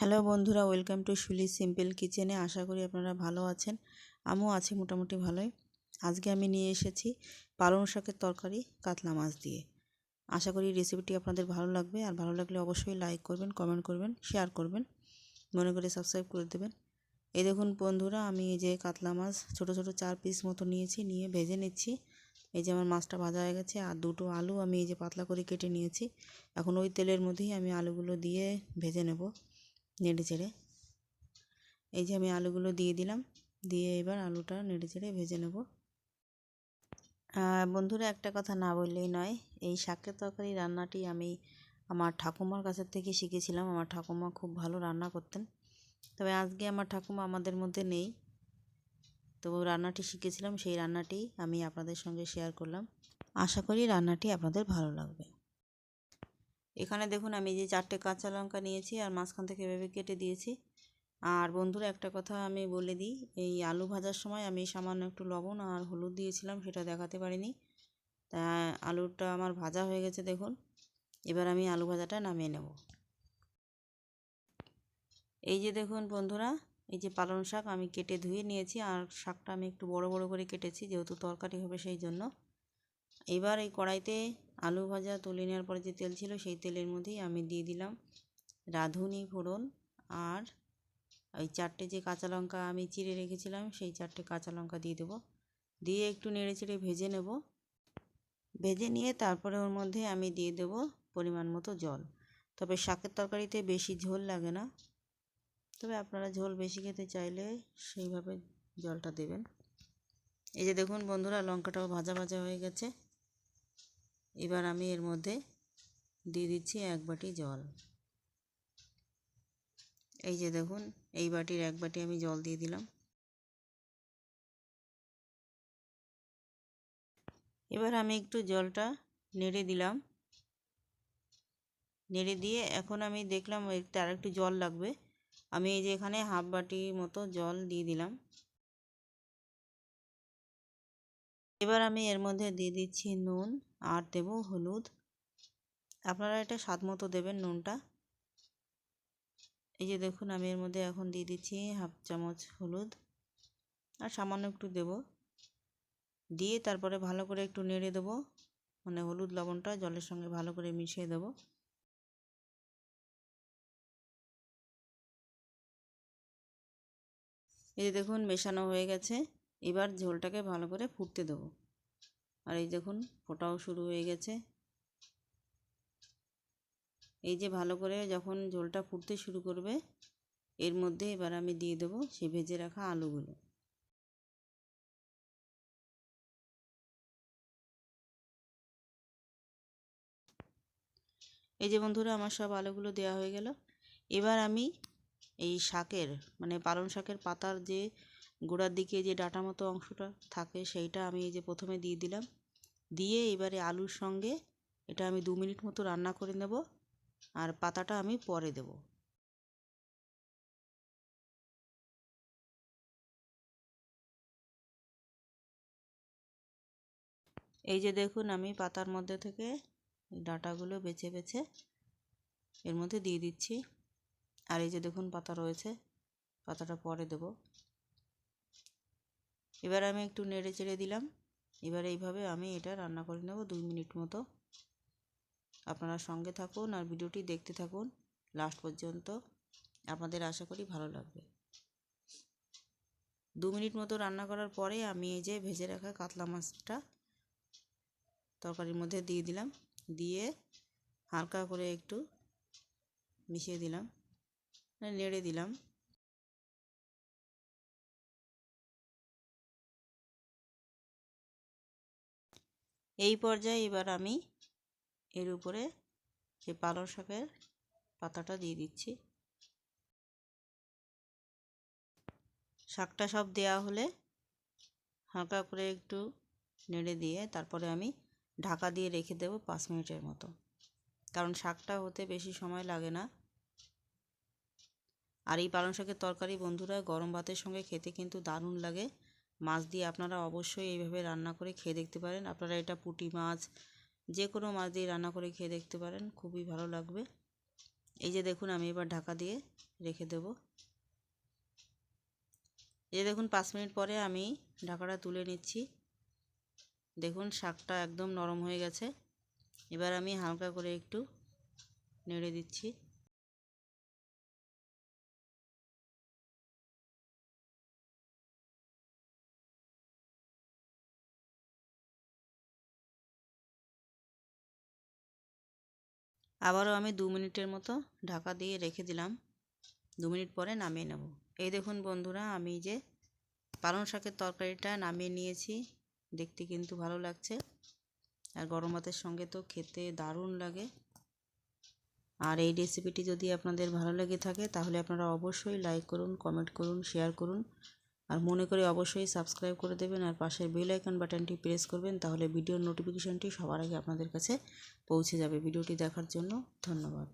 Hello বন্ধুরা, welcome to Shiuli simple কিচেনে। আশা করি আপনারা ভালো আছেন। আমিও আছি মোটামুটি ভালোই। আজকে আমি নিয়ে এসেছি পালং শাকের তরকারি কাতলা মাছ দিয়ে। আশা করি রেসিপিটি আপনাদের ভালো লাগবে, আর ভালো লাগলে অবশ্যই লাইক করবেন, কমেন্ট করবেন, শেয়ার করবেন, মনে করে সাবস্ক্রাইব করে দেবেন। এই দেখুন বন্ধুরা, আমি এই যে কাতলা মাছ ছোট ছোট 4 পিস মতো নিয়েছি, নিয়ে ভেজে নিচ্ছি। এই যে আমার মাছটা ভাজা হয়ে গেছে, আর দুটো আলু আমি এই যে পাতলা করে কেটে নিয়েছি। এখন ওই তেলের মধ্যেই আমি আলুগুলো দিয়ে ভেজে নেব নেড়ে চেড়ে। এই যে আমি আলুগুলো দিয়ে দিলাম, দিয়ে এবার আলুটা নেড়ে চেড়ে ভেজে নেব। বন্ধুরা, একটা কথা না বললেই নয়, এই শাকের তরকারি রান্নাটি আমি আমার ঠাকুমার কাছের থেকে শিখেছিলাম। আমার ঠাকুমা খুব ভালো রান্না করতেন, তবে আজকে আমার ঠাকুমা আমাদের মধ্যে নেই, তো রান্নাটি শিখেছিলাম, সেই রান্নাটি আমি আপনাদের সঙ্গে শেয়ার করলাম। আশা করি রান্নাটি আপনাদের ভালো লাগবে। এখানে দেখুন আমি যে 4টে কাঁচা লঙ্কা নিয়েছি, আর মাঝখান থেকে এভাবে কেটে দিয়েছি। আর বন্ধুরা, একটা কথা আমি বলে দিই, এই আলু ভাজার সময় আমি সামান্য একটু লবণ আর হলুদ দিয়েছিলাম, সেটা দেখাতে পারিনি। তা আলুটা আমার ভাজা হয়ে গেছে দেখুন। এবার আমি আলু ভাজাটা নামিয়ে নেব। এই যে দেখুন বন্ধুরা, এই যে পালং শাক আমি কেটে ধুয়ে নিয়েছি, আর শাকটা আমি একটু বড় বড় করে কেটেছি, যেহেতু তরকারি হবে সেই জন্য। এবার এই কড়াইতে আলু ভাজা তুলে নেওয়ার পরে যে তেল ছিল, সেই তেলের মধ্যেই আমি দিয়ে দিলাম রাঁধুনি ফোড়ন, আর ওই 4টে যে কাঁচা লঙ্কা আমি চিড়ে রেখেছিলাম, সেই 4টে কাঁচা লঙ্কা দিয়ে দেবো। দিয়ে একটু নেড়ে চেড়ে ভেজে নেব। ভেজে নিয়ে তারপরে ওর মধ্যে আমি দিয়ে দেব পরিমাণ মতো জল। তবে শাকের তরকারিতে বেশি ঝোল লাগে না, তবে আপনারা ঝোল বেশি খেতে চাইলে সেইভাবে জলটা দেবেন। এই যে দেখুন বন্ধুরা, লঙ্কাটাও ভাজা ভাজা হয়ে গেছে। এবার আমি এর মধ্যে দিয়ে দিচ্ছি 1 বাটি জল। এই যে দেখুন, এই বাটির 1 বাটি আমি জল দিয়ে দিলাম। এবার আমি একটু জলটা নেড়ে দিলাম। নেড়ে দিয়ে এখন আমি দেখলাম আর একটু জল লাগবে। আমি এই যে এখানে 1/2 বাটি মতো জল দিয়ে দিলাম। এবার আমি এর মধ্যে দিয়ে দিচ্ছি নুন, আর দেব হলুদ। আপনারা এটা স্বাদ মতো দেবেন নুনটা। এই যে দেখুন, আমি এর মধ্যে এখন দিয়ে দিচ্ছি 1/2 চামচ হলুদ, আর সামান্য একটু দেব। দিয়ে তারপরে ভালো করে একটু নেড়ে দেবো, মানে হলুদ লবণটা জলের সঙ্গে ভালো করে মিশিয়ে দেবো। এই যে দেখুন, মেশানো হয়ে গেছে। এবার ঝোলটাকে ভালো করে ফুটতে দেবো। আর এই দেখুন, ফোটাও শুরু হয়ে গেছে। এই যে ভালো করে যখন ঝোলটা ফুটতে শুরু করবে, এর মধ্যে এবার আমি দিয়ে দেবো সেই ভেজে রাখা আলুগুলো। এই যে বন্ধুরা, আমার সব আলুগুলো দেওয়া হয়ে গেল। এবার আমি এই শাকের, মানে পালং শাকের পাতার যে গোড়ার দিকে যে ডাঁটা মতো অংশটা থাকে, সেইটা আমি এই যে প্রথমে দিয়ে দিলাম। দিয়ে এবারে আলুর সঙ্গে এটা আমি 2 মিনিট মতো রান্না করে নেব, আর পাতাটা আমি পরে দেব। এই যে দেখুন, আমি পাতার মধ্যে থেকে ডাঁটাগুলো বেছে বেছে এর মধ্যে দিয়ে দিচ্ছি। আর এই যে দেখুন, পাতা রয়েছে, পাতাটা পরে দেব। এবার আমি একটু নেড়ে চেড়ে দিলাম। এবার এইভাবে আমি এটা রান্না করে নেব 2 মিনিট মতো। আপনারা সঙ্গে থাকুন আর ভিডিওটি দেখতে থাকুন লাস্ট পর্যন্ত। আপনাদের আশা করি ভালো লাগবে। 2 মিনিট মতো রান্না করার পরে আমি এই যে ভেজে রাখা কাতলা মাছটা তরকারির মধ্যে দিয়ে দিলাম। দিয়ে হালকা করে একটু মিশিয়ে দিলাম, নেড়ে দিলাম। এই পর্যায়ে এবার আমি এর উপরে সেই পালং শাকের পাতাটা দিয়ে দিচ্ছি। শাকটা সব দেওয়া হলে হালকা করে একটু নেড়ে দিয়ে তারপরে আমি ঢাকা দিয়ে রেখে দেবো 5 মিনিটের মতো, কারণ শাকটা হতে বেশি সময় লাগে না। আর এই পালং শাকের তরকারি বন্ধুরা গরম ভাতের সঙ্গে খেতে কিন্তু দারুণ লাগে। মাছ দিয়ে আপনারা অবশ্যই এইভাবে রান্না করে খেয়ে দেখতে পারেন। আপনারা এটা পুঁটি মাছ, যে কোনো মাছ দিয়ে রান্না করে খেয়ে দেখতে পারেন, খুবই ভালো লাগবে। এই যে দেখুন আমি এবার ঢাকা দিয়ে রেখে দেব। এই যে দেখুন 5 মিনিট পরে আমি ঢাকাটা তুলে নিচ্ছি। দেখুন শাকটা একদম নরম হয়ে গেছে। এবার আমি হালকা করে একটু নেড়ে দিচ্ছি। আবারও আমি 2 মিনিটের মতো ঢাকা দিয়ে রেখে দিলাম। 2 মিনিট পরে নামিয়ে নেব। এই দেখুন বন্ধুরা, আমি যে পালং শাকের তরকারিটা নামিয়ে নিয়েছি। দেখতে কিন্তু ভালো লাগছে, আর গরম ভাতের সঙ্গে তো খেতে দারুণ লাগে। আর এই রেসিপিটি যদি আপনাদের ভালো লেগে থাকে তাহলে আপনারা অবশ্যই লাইক করুন, কমেন্ট করুন, শেয়ার করুন, আর মনে করে অবশ্যই সাবস্ক্রাইব করে দেবেন আর পাশের বেল আইকন বাটনটি প্রেস করবেন, তাহলে ভিডিওর নোটিফিকেশনটি সবার আগে আপনাদের কাছে পৌঁছে যাবে। ভিডিওটি দেখার জন্য ধন্যবাদ।